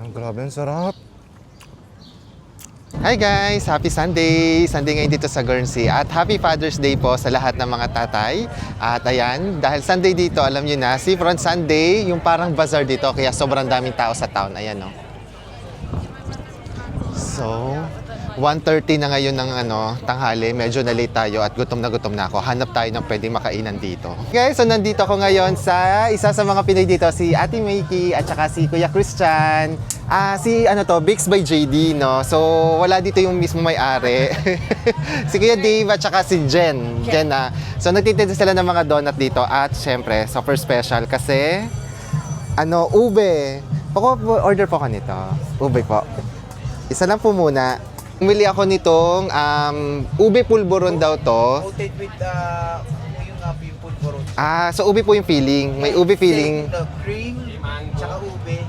Grabe, ang sarap. Hi guys! Happy Sunday! Sunday ngayon dito sa Guernsey at Happy Father's Day po sa lahat ng mga tatay. At ayan, dahil Sunday dito, alam nyo na, Seafront Sunday, yung parang bazaar dito, kaya sobrang daming tao sa town. Ayan, no? So, 1:30 na ngayon ng tanghali, medyo na late tayo at gutom na ako. Hanap tayo ng pwedeng makainan dito. Okay, so nandito ako ngayon sa isa sa mga Pinoy dito, si Ate Makey at saka si Kuya Christian. Si Bix by JD, no? So, wala dito yung mismo may-ari. Si Kuya Dave at saka si Jen. So, nagtitinda sila ng mga donut dito at syempre, super special kasi ube. Order po ko nito. Ube po. Isa lang po muna. Umili ako nitong ube pulburon daw to. Coated with yung pulburon. So ube po yung filling. May ube filling. Cream, tsaka ube.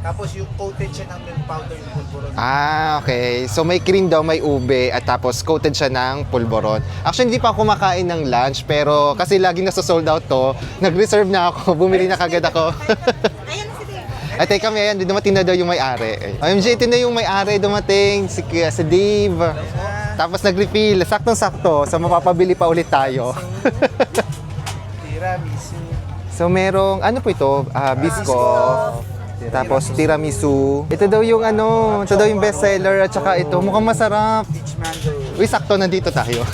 Tapos yung coated siya ng milk powder yung pulburon. Okay. So may cream daw, may ube, at tapos coated siya ng pulburon. Actually, hindi pa ako kumakain ng lunch, pero kasi laging nasa-sold out to, nag-reserve na ako, bumili na kagad ako. Ay, teka, may ayan, dumating na daw yung may-ari. OMG, ito na yung may-ari, dumating, si Dave. Tapos nag-refill, saktong-sakto, so mapapabili pa ulit tayo. Tiramisu. So merong, ano po ito? Biscoff. Tapos tiramisu. Ito daw yung ito daw yung best seller at saka ito, mukhang masarap. Peach mango. Uy, sakto, nandito tayo.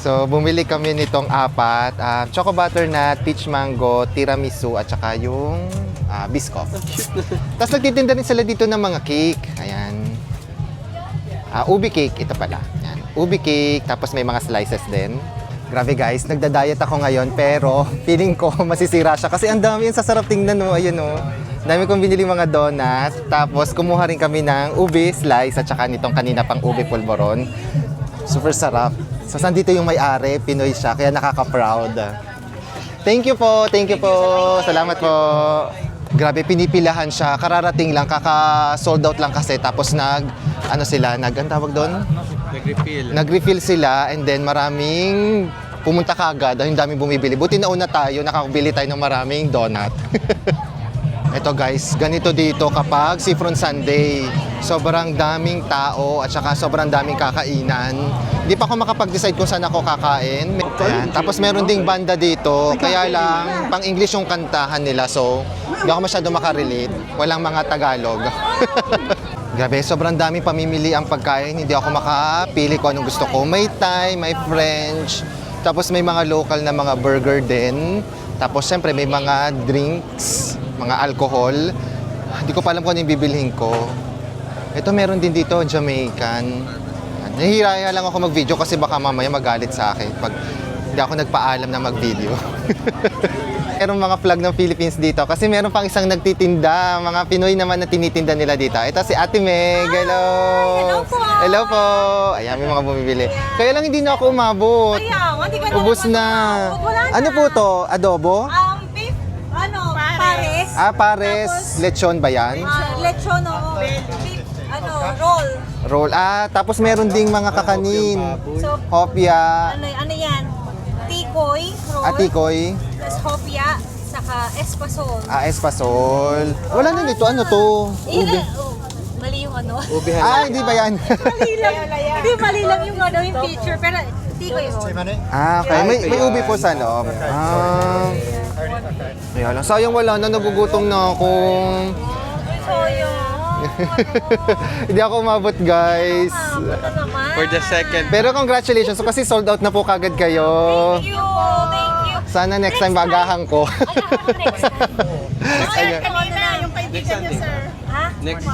So, bumili kami nitong 4. Choco butternut, peach mango, tiramisu, at saka yung biscoff. Tapos nagtitinda rin sila dito ng mga cake. Ayan. Ubi cake, ito pala. Ayan. Ubi cake, tapos may mga slices din. Grabe guys, nagda-diet ako ngayon, pero feeling ko masisira siya. Kasi ang dami yung sasarap tingnan, no? Ayan, no? Dami kong binili mga donut. Tapos kumuha rin kami ng ubi slice at saka nitong kanina pang ubi pulboron. Super sarap. So, sandito yung may-ari, Pinoy siya, kaya nakaka-proud. Thank you po, salamat po. Grabe, pinipilahan siya, kararating lang, kaka-sold out lang kasi, tapos ang tawag doon? Nag-refill sila, and then maraming pumunta kaagad, dahil daming bumibili. Buti nauna tayo, nakakabili tayo ng maraming donut. Ito guys, ganito dito kapag Seafront Sunday. Sobrang daming tao at saka sobrang daming kakainan. Hindi pa ako makapag-decide kung saan ako kakain. Ayan. Tapos meron ding banda dito, kaya lang pang English yung kantahan nila, so hindi ako masyado makarelate. Walang mga Tagalog. Grabe, sobrang daming pamimili ang pagkain. Hindi ako makapili kung anong gusto ko. May Thai, may French, tapos may mga local na mga burger din. Tapos siyempre may mga drinks, mga alcohol. Hindi ko pa alam kung ano yung bibilhin ko. Ito meron din dito, Jamaican. Nahihiraya lang ako mag-video kasi baka mamaya magalit sa akin pag hindi ako nagpaalam na mag-video. Merong mga flag ng Philippines dito kasi meron pang isang nagtitinda. Mga Pinoy naman na tinitinda nila dito. Ito si Ate Meg. Hello! Hello po! Hello po! Ayan, may mga bumibili. Kaya lang hindi na ako umabot. Ubus na. Ano po to? Adobo? Beef, pares. Pares. Lechon ba yan? Lechon, beef, roll. Roll. Tapos meron ding mga kakanin. So, Hopia. ano yan? Tikoy, roll. Tikoy. Tapos hopia, saka espasol. Espasol. Wala na dito. Ano to? Ube. Mali yung Hindi ba yan? mali lang. Hindi, mali lang yung picture. Pero tikoy roll. Okay. May ube po sa loob. Kaya lang. Sayang wala na. Nagugutom na ako. Hindi ako umabot, guys. For the second. Pero congratulations. So, kasi sold out na po kagad kayo. Thank you. Sana next time bagahan ko. Ayun. Kanina, yung kaibigan niyo, sir. Ha? Next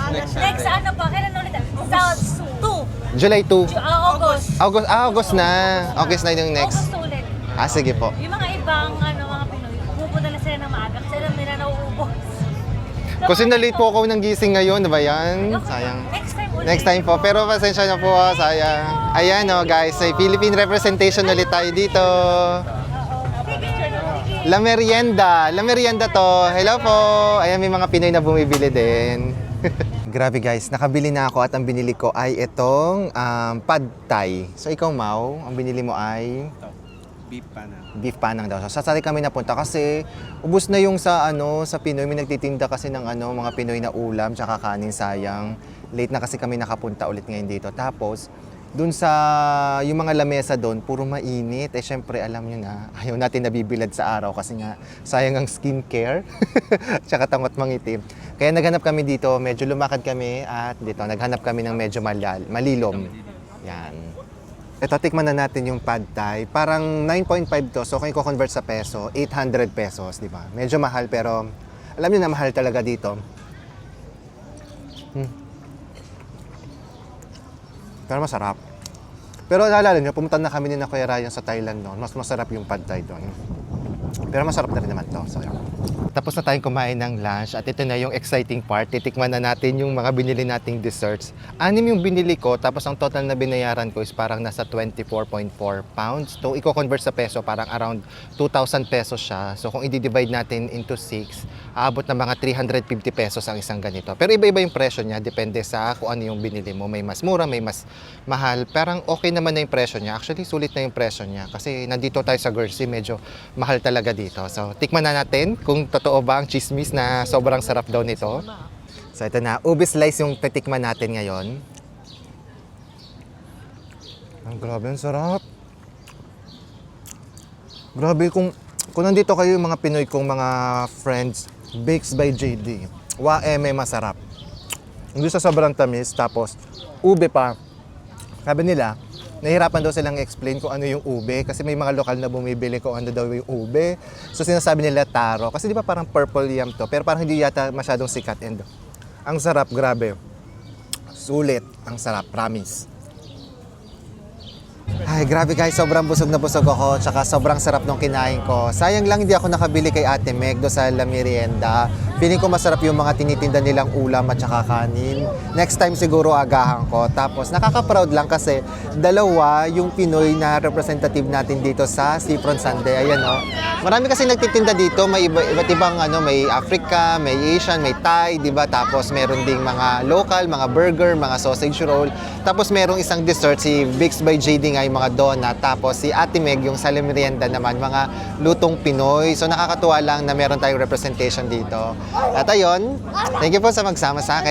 ano pa? Kailan ulit? Sa 2. July 2. August. August na. August na yung next. August ulit. Sige po. Yung mga ibang mga Pinoy, pupunta na sila ng maaga kasi alam nila nauubos. Kasi na-late po ako ng gising ngayon, diba yan? Sayang. Next time ulit. Next time po. Pero pasensya na po, sayang. Ayan guys, may Philippine representation ulit tayo dito. La Merienda. La Merienda to. Hello po. Ayan, may mga Pinoy na bumibili din. Grabe guys, nakabili na ako at ang binili ko ay itong Pad Thai. So ikaw, Mau, ang binili mo ay Beef panang. Beef panang daw. So sasali kami napunta kasi ubos na yung sa sa Pinoy, may nagtitinda kasi ng mga Pinoy na ulam tsaka kanin, sayang. Late na kasi kami nakapunta ulit ngayon dito. Tapos dun sa yung mga lamesa doon, puro mainit. Eh syempre alam niyo na, ayaw natin nabibilad sa araw kasi nga sayang ang skincare. Tsaka tangot mangitim. Kaya naghanap kami dito, medyo lumakad kami at dito naghanap kami ng medyo malilom. Yan. Ito, tikman na natin yung pad thai. Parang 9.5 to. So, kung i-convert sa peso, 800 pesos, di ba? Medyo mahal, pero alam niyo na mahal talaga dito. Pero masarap. Pero naalala niyo, pumunta na kami ni na Kuya Ryan sa Thailand noon. Mas masarap yung pad thai doon. Pero masarap na rin naman to. So, yun. Tapos na tayong kumain ng lunch at ito na yung exciting part. Titikman na natin yung mga binili nating desserts. 6 yung binili ko, tapos ang total na binayaran ko is parang nasa 24.4 pounds. So, i-convert sa peso, parang around 2,000 pesos siya. So, kung i-divide natin into 6, aabot na mga 350 pesos ang isang ganito. Pero iba-iba yung presyo niya, depende sa kung ano yung binili mo. May mas mura, may mas mahal. Parang okay naman na yung presyo niya. Actually, sulit na yung presyo niya. Kasi nandito tayo sa Guernsey, medyo mahal talaga dito. So, tikman na natin kung totoo ba ang chismis na sobrang sarap daw nito. So, ito na. Ube slice yung titikman natin ngayon. Ang grabe, ang sarap. Grabe, kung nandito kayo yung mga Pinoy kong mga friends, Bakes by JD. Masarap. Hindi sa sobrang tamis, tapos ube pa. Sabi nila, nahihirapan daw silang explain kung ano yung ube kasi may mga lokal na bumibili kung ano daw yung ube. So sinasabi nila taro. Kasi di ba parang purple yam to, pero parang hindi yata masyadong sikat. And ang sarap, grabe. Sulit. Ang sarap, promise. Ay, grabe guys, sobrang busog na busog ako, tsaka sobrang sarap nung kinain ko. Sayang lang hindi ako nakabili kay Ate Meg do sa La Merienda. Feeling ko masarap yung mga tinitinda nilang ulam at tsaka kanin. Next time siguro agahan ko. Tapos nakaka-proud lang kasi dalawa yung Pinoy na representative natin dito sa Seafront Sunday. Ayan o. Marami kasi nagtitinda dito, may iba't ibang may Africa, may Asian, may Thai, di ba? Tapos meron ding mga local, mga burger, mga sausage roll. Tapos merong isang dessert, si Bakes by JD nga yung mga donut. Tapos si Ate Meg, yung sa La Merienda naman, mga lutong Pinoy. So nakakatuwa lang na meron tayong representation dito. At ayun, thank you po sa magsama sa akin.